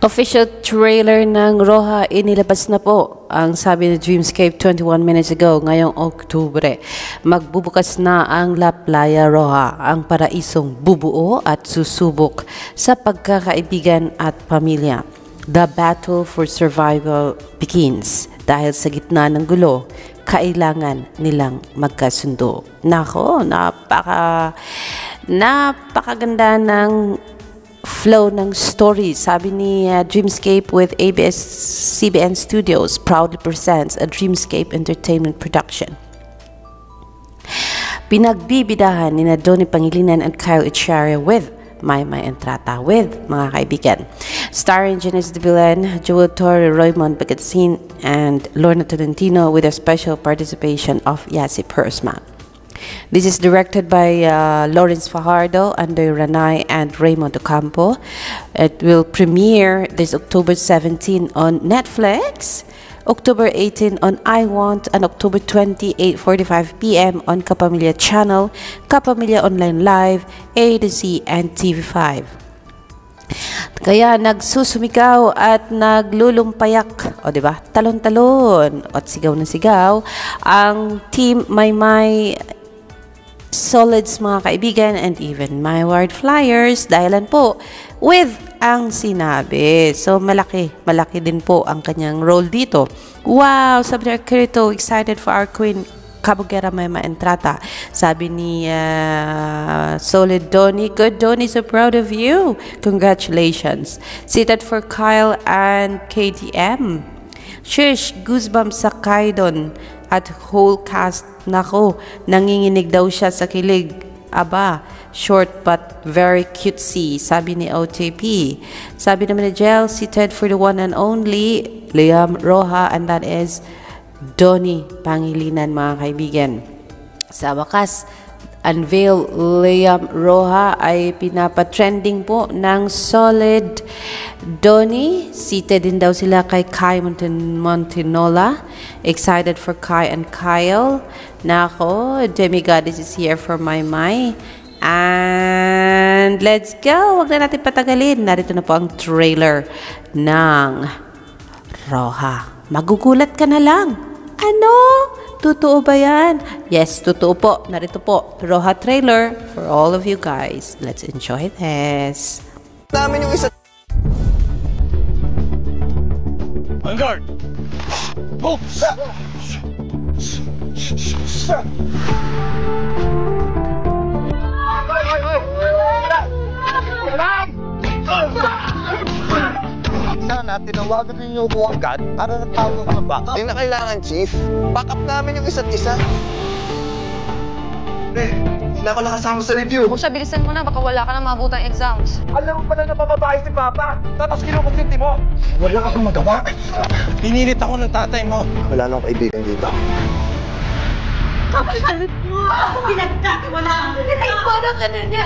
Official trailer ng Roja inilabas na po. Ang sabi ni Dreamscape 21 minutes ago, ngayong Oktubre, magbubukas na ang La Playa Roja, ang paraisong bubuo at susubok sa pagkakaibigan at pamilya. The battle for survival begins. Dahil sa gitna ng gulo, kailangan nilang magkasundo. Nako, napakaganda ng flow ng story. Sabi ni Dreamscape with ABS-CBN Studios proudly presents a Dreamscape Entertainment production. Pinagbibidahan ni Donnie Pangilinan and Kyle Echaria with Maymay Entrata with mga kaibigan. Starring Janice de Belen, Joel Torre, Raymond Bagatzin, and Lorna Tolentino with a special participation of Yasip Hersman. This is directed by Lawrence Fajardo under Ranay and Raymond Ocampo. It will premiere this October 17 on Netflix, October 18 on iWant, and October 20, 8:45 p.m. on Kapamilya Channel, Kapamilya Online Live, A to Z, and TV5. Kaya nagsusumigaw at naglulumpayak, o diba? Talon-talon at sigaw na sigaw ang Team Maymay Solids mga kaibigan and even my word flyers dahilan po with ang sinabi. So malaki din po ang kanyang role dito. Wow, sabi ni Kirito, excited for our queen Kabugera Maymay Entrata. Sabi ni Solid Donnie, good Donnie, so proud of you. Congratulations. Seated for Kyle and KDM. Shush, goosebumps sa Kaidon at whole cast. Nako, nanginginig daw siya sa kilig. Aba, short but very cutesy, sabi ni OTP. Sabi naman ni Jel, seated for the one and only Liam Roja, and that is Donnie Pangilinan mga kaibigan. Sa wakas, unveil Liam Roja ay pinapatrending po ng Solid Donnie. Seated din daw sila kay Kai Montinola. Excited for Kai and Kyle. Nako, Demigoddess is here for Maymay. And let's go! Huwag na natin patagalin. Narito na po ang trailer ng Roja. Magugulat ka na lang. Ano? Totoo ba yan? Yes, totoo po. Narito po, Roja trailer for all of you guys. Let's enjoy this. Namin yung isa. Vanguard! Oh! Sana tinawagan ninyo ko agad para natawag ka ba? Yung na kailangan, Chief. Backup namin yung isa't isa. Hindi na ako nakasama sa review. Kung siya, bilisan mo na. Baka wala ka na mabutang exams. Alam mo pala na papabayas si Papa. Tapos kinukusinti mo. Wala akong magawa. Pinilit ako ng tatay mo. Wala nang kaibigan dito. Kapagalit mo! Pinagkatiwalaan! Pinagpanan ka na niya!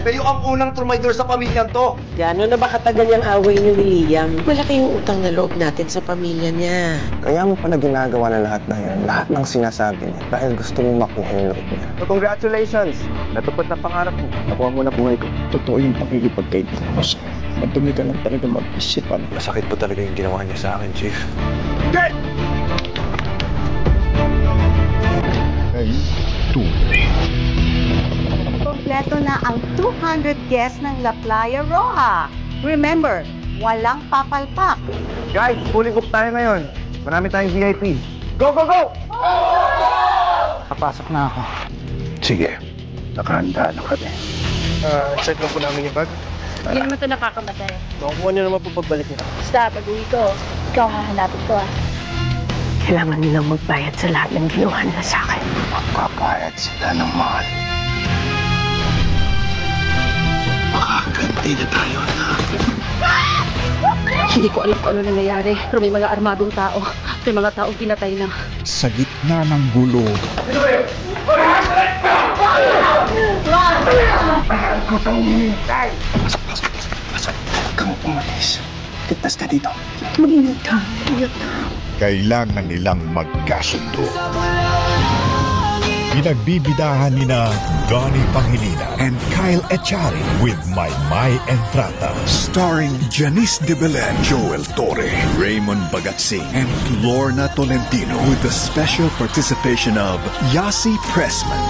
Kayo ang unang trumaydor sa pamilyang to. Gano'n na ba katagal yung away ni William? Malaki yung utang na loob natin sa pamilya niya. Kaya mo pala ginagawa na lahat ng yan. Lahat ng sinasabi niya. Dahil gusto mong makuha yung loob niya. So congratulations! Natupad na pangarap mo. Nakuha mo na buhay ko. Totoo yung pakikipagkaibigan ko sa madumi ka lang talaga mag-isipan. Masakit po talaga yung ginawa niya sa akin, Chief. Okay! Ay, tunay. Kompleto na ang 200 guests ng La Playa Roja. Remember, walang papalpak. Guys, fully booked tayo ngayon. Marami tayong VIP. Go, go, go! Papasok na ako. Sige, nakahanda na kami. Check lang po namin yung bag. Hindi naman ito nakakamatay. Makukuha niyo naman po pagbalik niya. Basta, pag-uwi ko, ikaw hahanapin ko Kailangan nilang magbayad sa lahat ng ginawa nila sa akin. Magpapayad sila ng mahal. Makaganti na tayo na. Hindi ko alam kung ano nangyayari. Pero may mga armadong tao. May mga taong pinatay na. Sa gitna ng gulo. Mahal ko itong hinintay. Pasok, pasok, pasok. Huwag kang umalis. Ligtas ka dito. Mag-ingat ka. Ingat ka. Kailangan nilang magkasundo. Pinagbibidahan nina Donnie Pangilinan and Kyle Echari with Maymay Entrata. Starring Janice de Belen, Joel Torre, Raymond Bagatsing, and Lorna Tolentino with the special participation of Yasi Pressman.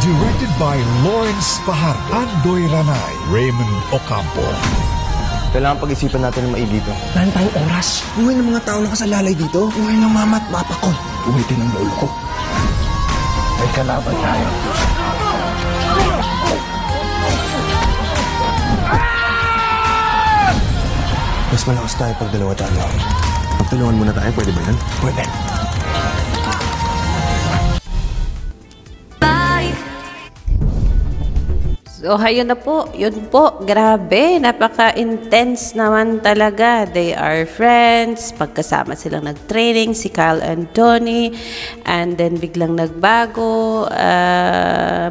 Directed by Lawrence Pahar, Andoy Ranay, Raymond Ocampo. Kailangan pag-isipan natin ng maigi ito. Wala tayong oras. Buhay ng mga tao nakasalalay dito. Buhay ng mama at papa ko. Buhay din ng lolo ko. May kalaban tayo. Mas malakas tayo pag dalawa tayo. Pagtulungan muna tayo, pwede ba yan? Pwede. So, ayun na po. Yun po. Grabe. Napaka-intense naman talaga. They are friends. Pagkasama silang nag-training, si Kyle and Donnie. And then, biglang nagbago.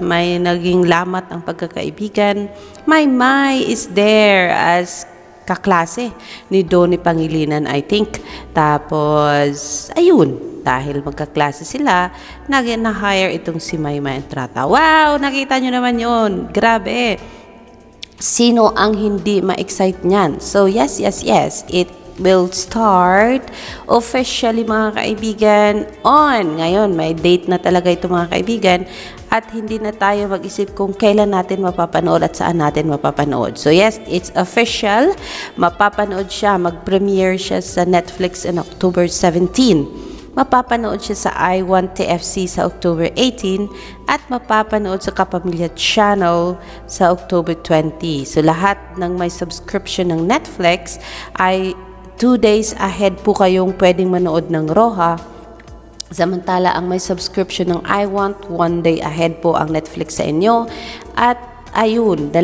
May naging lamat ang pagkakaibigan. Maymay is there as kaklase ni Donnie Pangilinan, I think. Tapos, ayun. Dahil magkaklase sila, na-hire itong si Maymay Entrata. Wow! Nakita nyo naman yun. Grabe. Sino ang hindi ma-excite niyan? So, yes. It will start officially, mga kaibigan, on. Ngayon, may date na talaga ito, mga kaibigan. At hindi na tayo mag-isip kung kailan natin mapapanood at saan natin mapapanood. So, yes, it's official. Mapapanood siya. Mag-premiere siya sa Netflix on October 17. Mapapanood siya sa I1 TFC sa October 18 at mapapanood sa Kapamilya Channel sa October 20. So lahat ng may subscription ng Netflix ay 2 days ahead po kayong pwedeng manood ng Roja. Samantala ang may subscription ng I1, 1 day ahead po ang Netflix sa inyo. At ayun, 2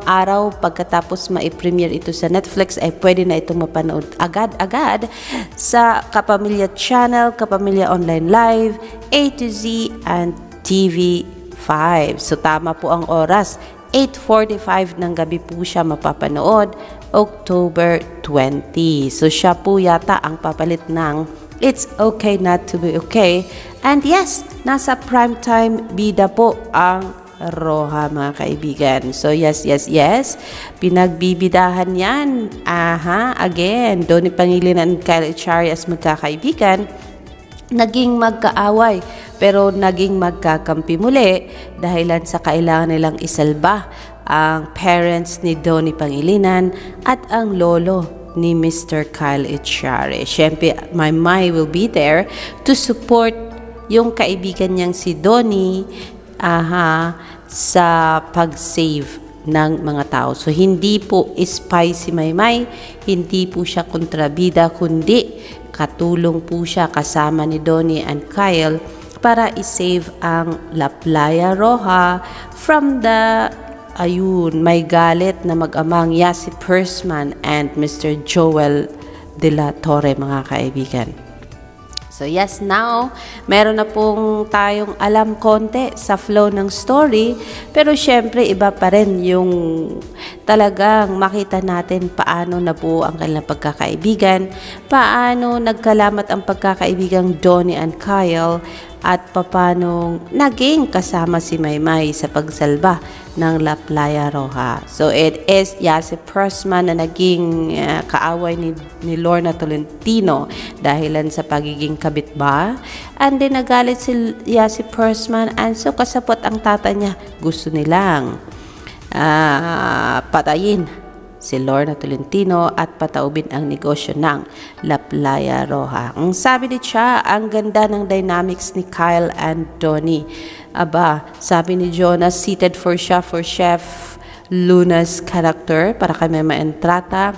araw pagkatapos ma-premiere ito sa Netflix ay pwede na itong mapanood agad-agad sa Kapamilya Channel, Kapamilya Online Live, A to Z, and TV5. So tama po ang oras. 8:45 ng gabi po siya mapapanood, October 20. So siya po yata ang papalit ng It's Okay Not to Be Okay. And yes, nasa primetime bida po ang Roja, mga kaibigan. So, yes. Pinagbibidahan yan. Again, Donnie Pangilinan and Kyle Echari as magkakaibigan. Naging magkaaway, pero naging magkakampi muli dahilan sa kailangan nilang isalba ang parents ni Donnie Pangilinan at ang lolo ni Mr. Kyle Echari. Siyempre, Maymay will be there to support yung kaibigan niyang si Donnie sa pag-save ng mga tao. So, hindi po spy si Maymay, hindi po siya kontrabida, kundi katulong po siya kasama ni Donnie and Kyle para i-save ang La Playa Roja from the may galit na mag-amang Yasi Pressman and Mr. Joel de la Torre, mga kaibigan. So yes, now, meron na pong tayong alam konti sa flow ng story, pero syempre iba pa rin yung talagang makita natin paano nabuo ang kanilang pagkakaibigan, paano nagkalamat ang pagkakaibigang Donnie and Kyle, at paano naging kasama si Maymay sa pagsalba ng La Playa Roja. So it is Yasi Pressman na naging kaaway ni Lorna Tolentino dahilan sa pagiging kabit ba. And then nagalit si Yasi Pressman, and so kasapot ang tata niya. Gusto nilang patayin si Lorna Tolentino at pataubin ang negosyo ng La Playa Roja. Ang sabi ni Cha, ang ganda ng dynamics ni Kyle and Donnie. Aba, sabi ni Jonas, seated for Chef Luna's character para kami ma-entrata.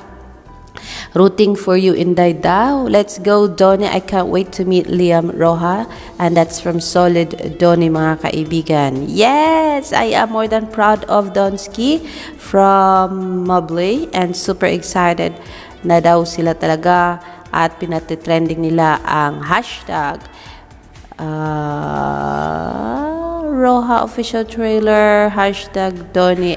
Rooting for you, Inday daw. Let's go, Donnie. I can't wait to meet Liam Roja. And that's from Solid Donnie, mga kaibigan. Yes, I am more than proud of Donsky from Mobley and super excited na daw sila talaga at pinatitrending nila ang hashtag Roja official trailer, hashtag Donnie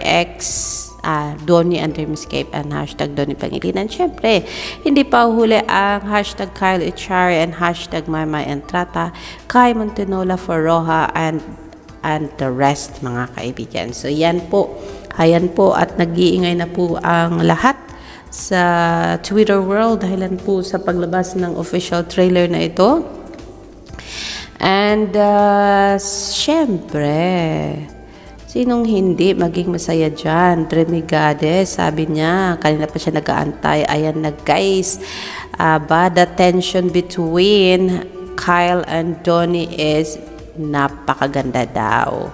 Donnie under Miss Cape, and hashtag Donnie Pangilinan. Siyempre, hindi pa huli ang hashtag Kyle Echari and hashtag My Entrata, Kai Montenola for Roja and the rest, mga kaibigan. So yan po, ayan po, at nag-iingay na po ang lahat sa Twitter world dahilan po sa paglabas ng official trailer na ito. And syempre, sinong hindi maging masaya dyan? Trinigade, sabi niya, kanina pa siya nag-aantay. Ayan na guys, the tension between Kyle and Donnie is napakaganda daw.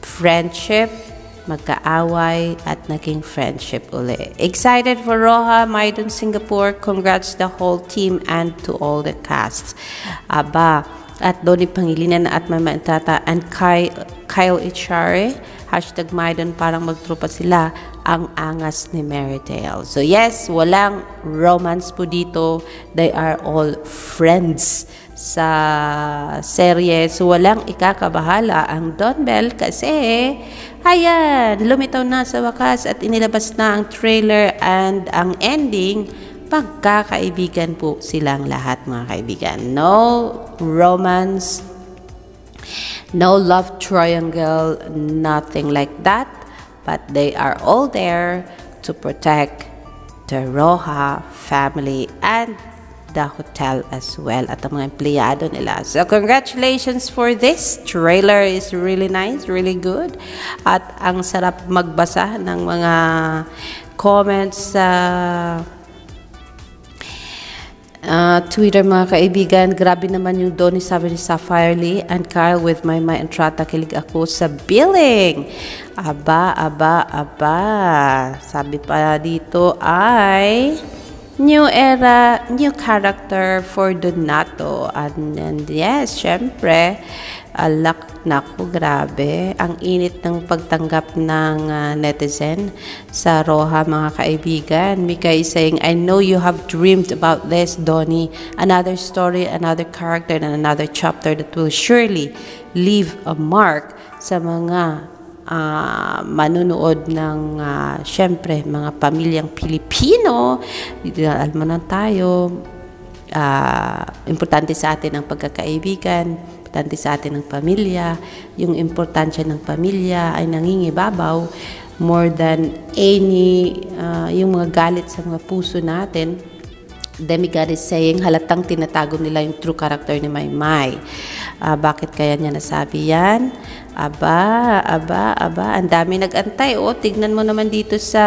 Friendship, magkaaway, at naging friendship uli. Excited for Roja, Maidon, Singapore. Congrats to the whole team and to all the casts. Aba, at Donnie Pangilinan at Mama Entrata and Kyle Echari, hashtag Maidon, parang magtrupa sila, ang angas ni Meritale. So yes, walang romance po dito. They are all friends sa serye. So walang ikakabahala ang Don Bell kasi ayan, lumitaw na sa wakas at inilabas na ang trailer and ang ending. Pagkakaibigan po silang lahat, mga kaibigan. No romance, no love triangle, nothing like that. But they are all there to protect the Roja family and the hotel as well, at ang mga empleyado nila. So congratulations for this. Trailer is really nice, really good. At ang sarap magbasa ng mga comments sa Twitter, mga kaibigan. Grabe naman yung Donnie, sabi ni Sapphire Lee, and Kyle with My Entrata, kilig ako sa billing. Aba. Sabi pa dito ay new era, new character for Donato. And yes, syempre, naku, grabe. Ang init ng pagtanggap ng netizen sa Roja, mga kaibigan. Mika is saying, I know you have dreamed about this, Donnie. Another story, another character, and another chapter that will surely leave a mark sa mga manunood ng syempre, mga pamilyang Pilipino. Alam mo na tayo, importante sa atin ang pagkakaibigan, importante sa atin ang pamilya. Yung importansya ng pamilya ay nangingibabaw more than any yung mga galit sa mga puso natin. Demigod is saying, halatang tinatago nila yung true character ni Maymay. Bakit kaya niya nasabi yan? Aba, ang dami nag-antay. Tignan mo naman dito sa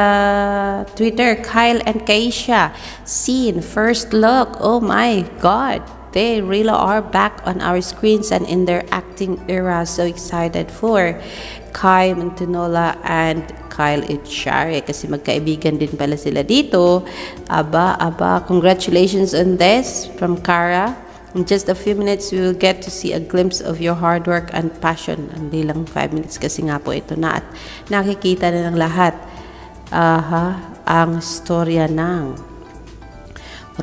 Twitter, Kyle and Keisha scene, first look. Oh my God, they really are back on our screens and in their acting era. So excited for Kai Montenola and Kyle Echari kasi magkaibigan din pala sila dito. Aba, congratulations on this from Cara. In just a few minutes, we will get to see a glimpse of your hard work and passion. Hindi lang 5 minutes kasi nga po ito na, at nakikita na ng lahat ang storya ng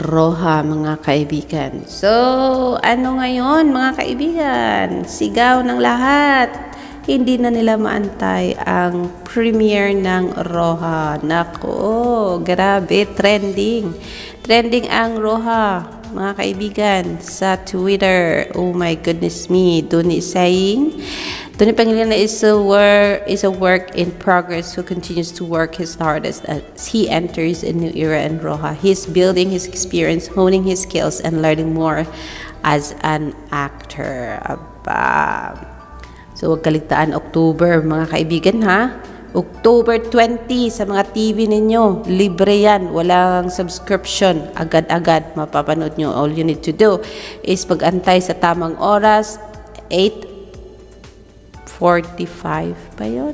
Roja, mga kaibigan. So, ano ngayon, mga kaibigan? Sigaw ng lahat. Hindi na nila maantay ang premiere ng Roja. Nako, grabe, trending. Trending ang Roja, mga kaibigan, sa Twitter. Oh my goodness me. Donnie saying, Donnie Pangilinan is a work in progress who continues to work his hardest as he enters a new era in Roja. He's building his experience, honing his skills, and learning more as an actor. Aba. So, huwag kaligtaan, October, mga kaibigan, ha? October 20 sa mga TV ninyo. Libre yan. Walang subscription. Agad-agad mapapanood nyo. All you need to do is pag-antay sa tamang oras. 8:45 pa yun?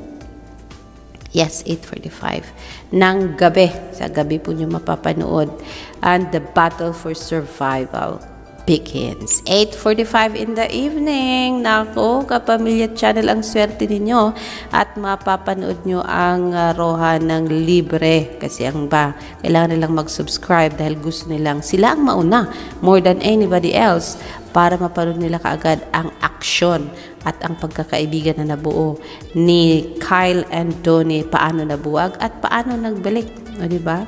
Yes, 8:45 ng gabi. Sa gabi po nyo mapapanood. And the battle for survival begins. 8:45 in the evening. Nako, Kapamilya Channel, ang swerte ninyo at mapapanood nyo ang Roja ng libre. Kasi kailangan nilang mag-subscribe dahil gusto nilang sila ang mauna more than anybody else para mapanood nila kaagad ang aksyon at ang pagkakaibigan na nabuo ni Kyle and Donnie, paano nabuwag at paano nagbalik. O, diba?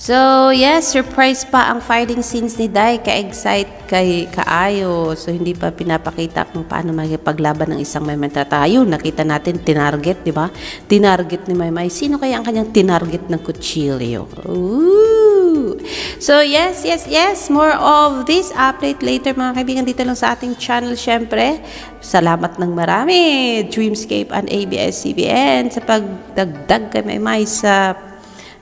So, yes, surprise pa ang fighting scenes ni Dai. Ka-excite kaayo. So, hindi pa pinapakita kung paano magpaglaban ng isang Maymay Entrata. Ayun, nakita natin, tinarget, di ba? Tinarget ni Maymay. Sino kaya ang kanyang tinarget ng kutsilyo? Ooh! So, yes. More of this update later, mga kaibigan, dito lang sa ating channel, syempre. Salamat ng marami, Dreamscape and ABS-CBN, sa pagdagdag kay Maymay sa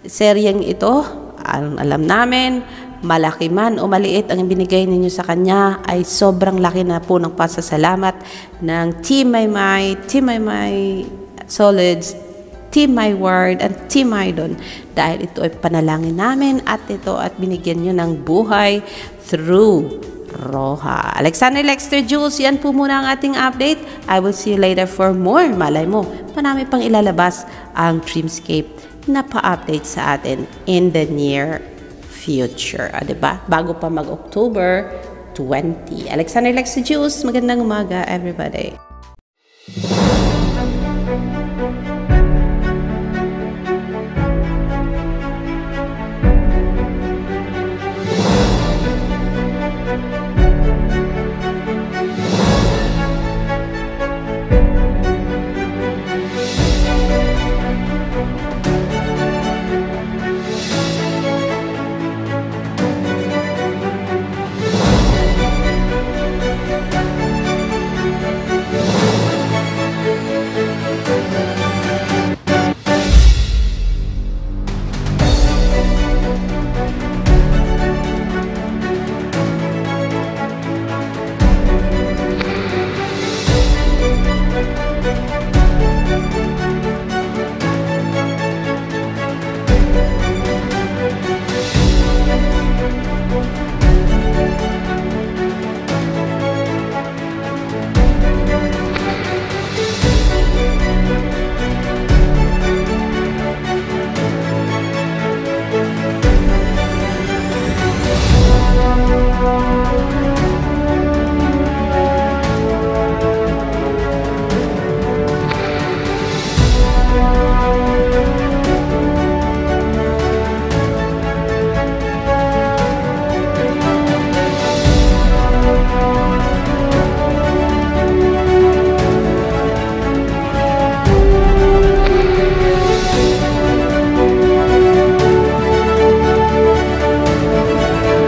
seryeng ito. Alam namin, malaki man o maliit ang binigay ninyo sa kanya, ay sobrang laki na po ng pasasalamat ng Team Maymay, Team Maymay Solids, Team My Word, and Team Idon. Dahil ito ay panalangin namin at binigyan nyo ng buhay through Roja. Alexander Lexter Jules, yan po muna ang ating update. I will see you later for more. Malay mo, marami pang ilalabas ang Dreamscape na pa-update sa atin in the near future. Diba? Bago pa mag-October 20. Alexander Lexter Jules, magandang umaga everybody.